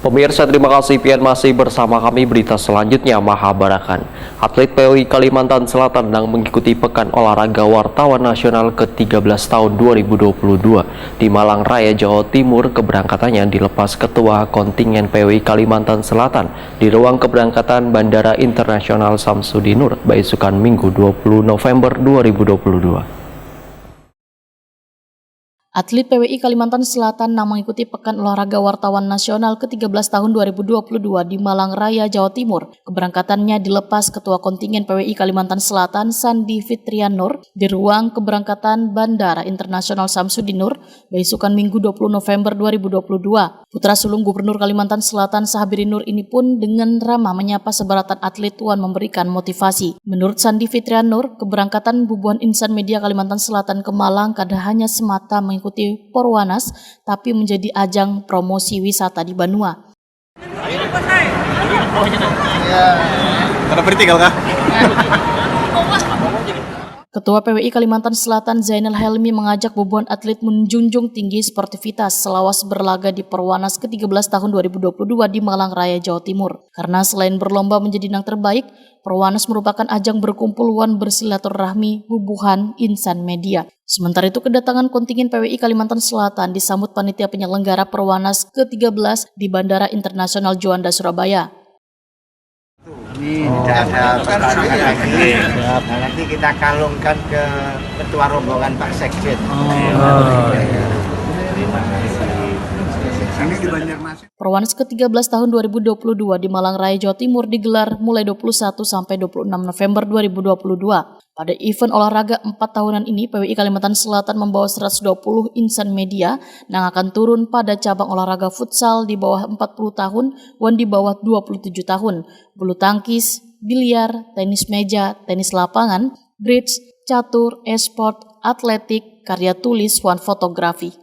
Pemirsa, terima kasih pian masih bersama kami. Berita selanjutnya, Mahabarakan. Atlet POI Kalimantan Selatan sedang mengikuti Pekan Olahraga Wartawan Nasional ke-13 tahun 2022 di Malang Raya, Jawa Timur. Keberangkatannya dilepas Ketua Kontingen POI Kalimantan Selatan di ruang keberangkatan Bandara Internasional Samsudinur, Baisukan, Minggu 20 November 2022. Atlet PWI Kalimantan Selatan yang mengikuti Pekan Olahraga Wartawan Nasional ke-13 tahun 2022 di Malang Raya, Jawa Timur. Keberangkatannya dilepas Ketua Kontingen PWI Kalimantan Selatan, Sandi Fitrian Nur, di ruang keberangkatan Bandara Internasional Samsudinur, Baisukan, Minggu 20 November 2022. Putra sulung Gubernur Kalimantan Selatan, Sahabiri Nur, ini pun dengan ramah menyapa sebaratan atlet tuan memberikan motivasi. Menurut Sandi Fitrian Nur, keberangkatan Bubuhan Insan Media Kalimantan Selatan ke Malang kada hanya semata mengikuti Porwanas, tapi menjadi ajang promosi wisata di Banua. Karena vertikal kah? Ketua PWI Kalimantan Selatan Zainal Helmi mengajak bubuhan atlet menjunjung tinggi sportivitas selawas berlaga di Porwanas ke-13 tahun 2022 di Malang Raya, Jawa Timur. Karena selain berlomba menjadi yang terbaik, Porwanas merupakan ajang berkumpul wan bersilaturahmi bubuhan insan media. Sementara itu, kedatangan kontingen PWI Kalimantan Selatan disambut panitia penyelenggara Porwanas ke-13 di Bandara Internasional Juanda, Surabaya. Ini tidak ada pertanyaan lagi. Nah, nanti kita kalungkan ke ketua rombongan Pak Sekjen. Ini di Banjarmasin. Porwanas ke-13 tahun 2022 di Malang Raya, Jawa Timur digelar mulai 21 sampai 26 November 2022. Pada event olahraga 4 tahunan ini, PWI Kalimantan Selatan membawa 120 insan media yang akan turun pada cabang olahraga futsal di bawah 40 tahun dan di bawah 27 tahun, bulu tangkis, biliar, tenis meja, tenis lapangan, bridge, catur, e-sport, atletik, karya tulis, dan fotografi.